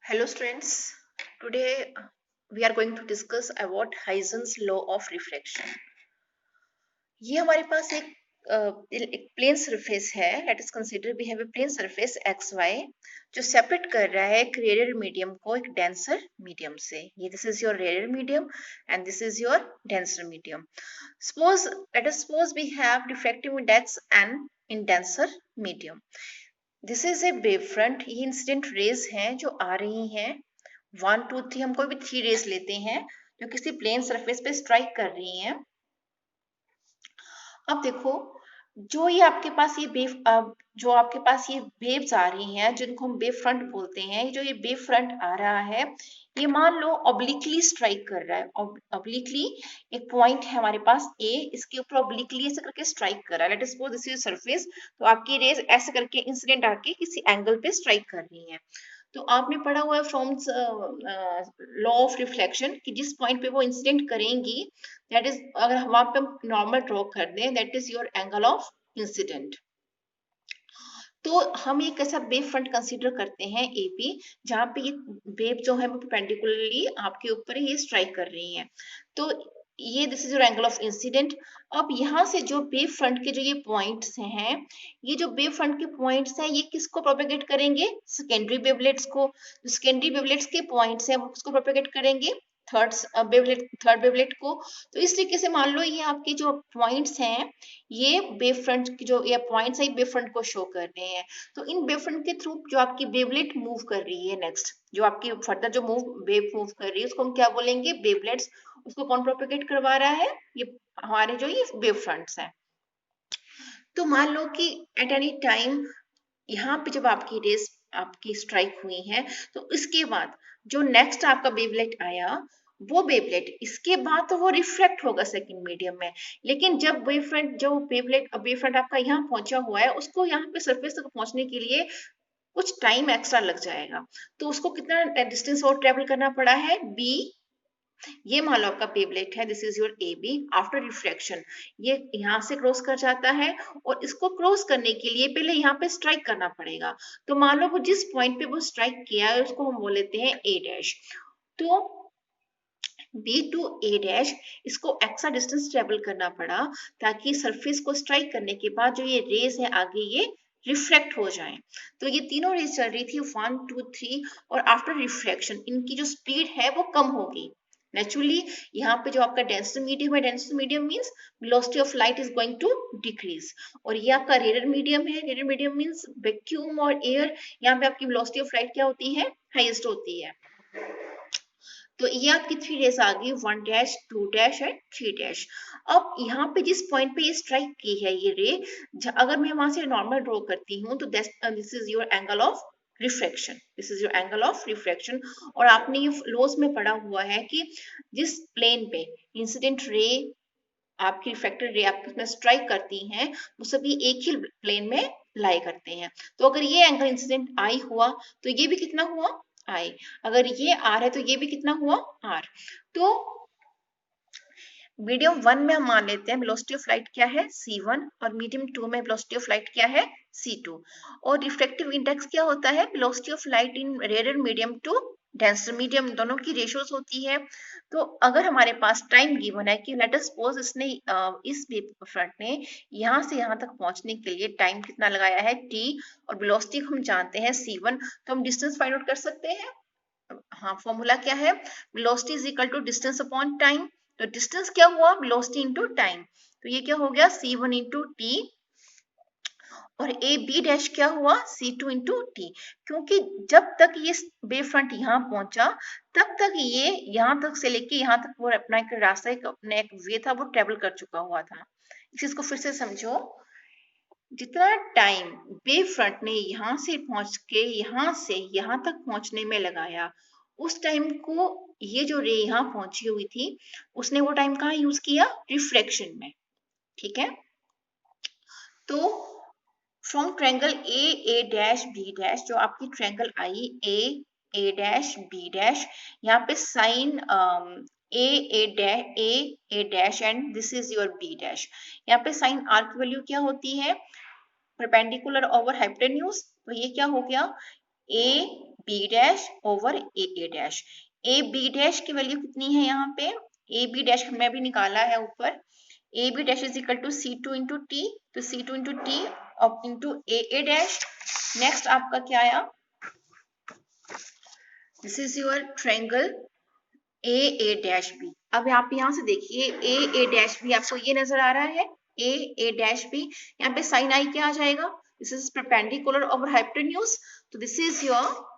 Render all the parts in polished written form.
Hello students, today we are going to discuss about Huygens law of refraction. ये हमारे पास एक plane surface है. Let us consider we have a plane surface x y जो separate कर रहा है एक रेडियल मीडियम को एक डेंसर मीडियम से. ये this is your radial medium and this is your denser medium. Let us suppose we have diffractive index n in denser medium. This is a wave front. ये incident raise हैं जो आ रही हैं 1 2 3. हम कोई भी 3 रेज लेते हैं जो किसी प्लेन सरफेस पे स्ट्राइक कर रही हैं. अब देखो, जो ये आपके पास ये जो आपके पास ये वेव्स आ रही हैं जिनको हम वेव फ्रंट बोलते हैं, जो ये वेव फ्रंट आ रहा है ये मान लो ऑब्लिकली स्ट्राइक कर रहा है. ऑब्लिकली एक पॉइंट है हमारे पास ए, इसके ऊपर ऑब्लिकली ऐसे करके स्ट्राइक कर रहा है. Let us suppose this is surface, तो आपकी रेज ऐसे करके इंसिडेंट आके किसी एंगल पे स्ट्राइक कर रही है. तो आपने पढ़ा हुआ है फ्रॉम लॉ ऑफ रिफ्लेक्शन कि जिस पॉइंट पे वो इंसिडेंट करेंगी दैट इज, अगर वहां पे हम नॉर्मल ड्रॉ कर दें, that is your angle of incident. तो हम एक ऐसा वेव फ्रंट कंसीडर करते हैं एपी, जहां पे ये वेव जो है वो परपेंडिकुलरली आपके ऊपर ये स्ट्राइक कर रही है. तो ये this is your angle of incident. अब यहाँ से जो वेव फ्रंट के जो ये पॉइंट्स हैं, ये जो वेव फ्रंट के पॉइंट्स हैं ये किसको प्रोपेगेट करेंगे? सेकेंडरी वेवलेट्स को. जो सेकेंडरी वेवलेट्स के पॉइंट्स हैं वो किसको प्रोपेगेट करेंगे? थर्ड वेवलेट को. तो इस तरीके से मान लो ये आपके जो पॉइंट्स हैं, ये वेव फ्रंट की जो ये पॉइंट्स है वेव फ्रंट को शो कर रहे हैं. तो इन वेव फ्रंट के थ्रू जो आपकी वेवलेट मूव कर रही है, नेक्स्ट जो आपकी फर्दर जो वेव मूव कर रही है उसको हम क्या बोलेंगे? वेवलेट्स. उसको कौन प्रोपेगेट करवा रहा है? ये हमारे जो ये वेव फ्रंट्स हैं. तो मान लो कि एट एनी टाइम यहाँ पे जब आपकी रेस आपकी स्ट्राइक हुई है, तो इसके बाद जो नेक्स्ट आपका वेवलेट आया, वो वेवलेट इसके बाद तो वो रिफ्लेक्ट होगा सेकंड मीडियम में. लेकिन जब वेव फ्रंट आपका यहाँ पहुंचा हुआ है, उसको यहाँ पे सरफेस तक पहुंचने के लिए कुछ टाइम एक्स्ट्रा लग जाएगा. तो उसको कितना डिस्टेंस और ट्रेवल करना पड़ा है? बी. ये मान लो आपका वेवलेट है, this is your A B. After refraction ये यहाँ से क्रॉस कर जाता है, और इसको क्रॉस करने के लिए पहले यहाँ पे स्ट्राइक करना पड़ेगा. तो मान लो वो जिस पॉइंट पे वो स्ट्राइक किया है उसको हम बोल लेते हैं ए डैश. तो बी टू ए डैश, इसको एक्स्ट्रा डिस्टेंस ट्रेवल करना पड़ा ताकि सरफेस को स्ट्राइक करने के बाद जो ये रेस है आगे ये रिफ्लेक्ट हो जाए. तो ये तीनों रेस चल रही थी 1 2 3, और आफ्टर रिफ्लेक्शन इनकी जो स्पीड है वो कम होगी नेचुरली. यहाँ पे जो आपका डेंसर मीडियम है, denser medium means velocity of light is going to decrease. और ये आपका रेयर मीडियम है, रेयर मीडियम मीन्स वैक्यूम और एयर. यहाँ पे आपकी वेलोसिटी ऑफ लाइट क्या होती है? हाईएस्ट होती है. तो ये आपकी 3 रेस आ गई, 1 डैश 2 डैश एंड 3 डैश. अब यहाँ पे जिस पॉइंट पे ये स्ट्राइक की है ये रे, अगर मैं वहां से नॉर्मल ड्रॉ करती हूँ तो this is your angle of refraction. This is your angle of refraction. और आपने ये लॉस में पढ़ा हुआ है कि जिस प्लेन पे इंसिडेंट रे आपकी रिफ्रैक्टेड रे आपके उसमें स्ट्राइक करती हैं, वो सभी एक ही प्लेन में लाई करते हैं. तो अगर ये एंगल इंसिडेंट आई हुआ तो ये भी कितना हुआ? आई. अगर ये आर है तो ये भी कितना हुआ? आर. तो मीडियम 1 में हम मान लेते हैं वेलोसिटी ऑफ लाइट क्या है? c1. और मीडियम 2 में वेलोसिटी ऑफ लाइट क्या है? c2. और रिफ्रैक्टिव इंडेक्स क्या होता है? Velocity of light in rare medium to denser medium, दोनों की रेशियोज होती है. तो अगर हमारे पास टाइम गिवन है कि लेट अस सपोज इसने इस वेव फ्रंट ने यहाँ से यहाँ तक पहुंचने के लिए टाइम कितना लगाया है? t. और वेलोसिटी हम जानते हैं c1, तो हम डिस्टेंस फाइंड आउट कर सकते हैं. हाँ, फॉर्मूला क्या है? Velocity is equal to distance upon time. तो डिस्टेंस क्या हुआ? Velocity into time. तो ये क्या हो गया? c1 into T. और ए बी डैश क्या हुआ? c2 into T. क्योंकि जब तक ये वेव फ्रंट यहाँ पहुंचा तब तक ये यहाँ तक से लेके यहाँ तक वो अपना एक रास्ता अपना एक वे था वो ट्रेवल कर चुका हुआ था. इस चीज को फिर से समझो. जितना टाइम वेव फ्रंट ने यहाँ से पहुंच के यहाँ से यहाँ तक पहुंचने में लगाया, उस टाइम को ये जो रे यहाँ पहुंची हुई थी उसने वो टाइम कहाँ यूज किया? रिफ्रैक्शन में. ठीक है. तो from triangle A dash B dash, जो आपकी triangle I A dash B dash, यहाँ पे sine A dash and this is your B dash. यहाँ पे साइन आर की वैल्यू क्या होती है? Perpendicular over hypotenuse. तो ये क्या हो गया? A B dash over A dash. A B dash की वैल्यू कितनी है यहाँ पे, ए बी डैश हमने अभी निकाला है ऊपर, A B dash is equal to C two into T, तो C two into T into A dash. Next आपका क्या आया, this is your triangle A dash B. अब आप यहाँ से देखिए ए डैश बी आपको ये नजर आ रहा है, ए डैश बी, यहाँ पे साइन आई क्या आ जाएगा, this is perpendicular over hypotenuse, तो this is your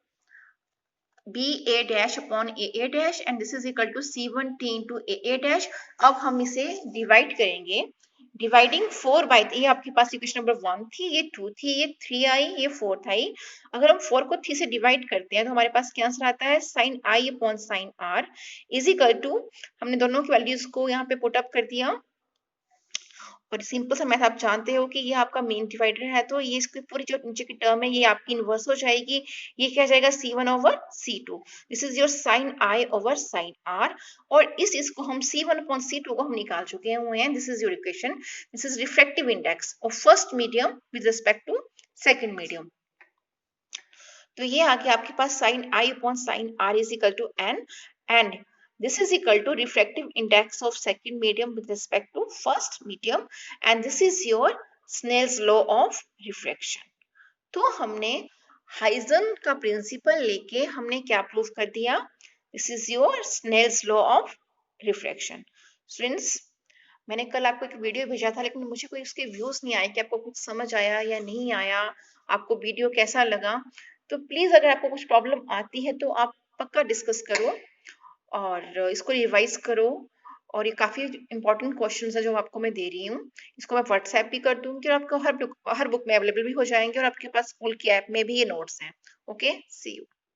B A dash upon A dash and this is equal to C one T into A dash. अब हम इसे डिवाइड करेंगे, डिवाइडिंग 4 बाई, ये आपके पास इक्वेशन नंबर 1 थी, ये 2 थी, ये 3 आई, ये 4 आई। अगर हम 4 को 3 से डिवाइड करते हैं तो हमारे पास क्या आंसर आता है, sine I upon sine are is equal to, हमने दोनों की वैल्यूज को यहाँ पे पुट अप कर दिया, और सिंपल सा मैथ आप जानते हो कि ये आपका मेन डिवाइडर है, तो ये इसकी पूरी जो नीचे की टर्म है ये आपकी इनवर्स हो जाएगी, ये क्या जाएगा C1 over C2, this is your sine i over sine r. और इसको हम C1 अपॉन C2 को हम निकाल चुके हुए हैं, this is your equation, this is refractive index of first medium with respect to second medium. तो ये आ गया आपके पास sine I upon sine are is equal to N, and this is equal to refractive index of second medium with respect to first medium, and this is your Snell's law of refraction। तो हमने Huygens का principal लेके हमने क्या prove कर दिया, this is your Snell's law of refraction. Students, मैंने कल आपको एक वीडियो भेजा था लेकिन मुझे कोई उसके व्यूज नहीं आए कि आपको कुछ समझ आया या नहीं आया, आपको वीडियो कैसा लगा। तो प्लीज अगर आपको कुछ प्रॉब्लम आती है तो आप पक्का डिस्कस करो और इसको रिवाइज करो, और ये काफी इंपॉर्टेंट क्वेश्चंस है जो आपको मैं दे रही हूँ, इसको मैं व्हाट्सएप भी कर दूंगी और आपको हर बुक में अवेलेबल भी हो जाएंगे, और आपके पास स्कूल की ऐप में भी ये नोट्स हैं। Okay, see you.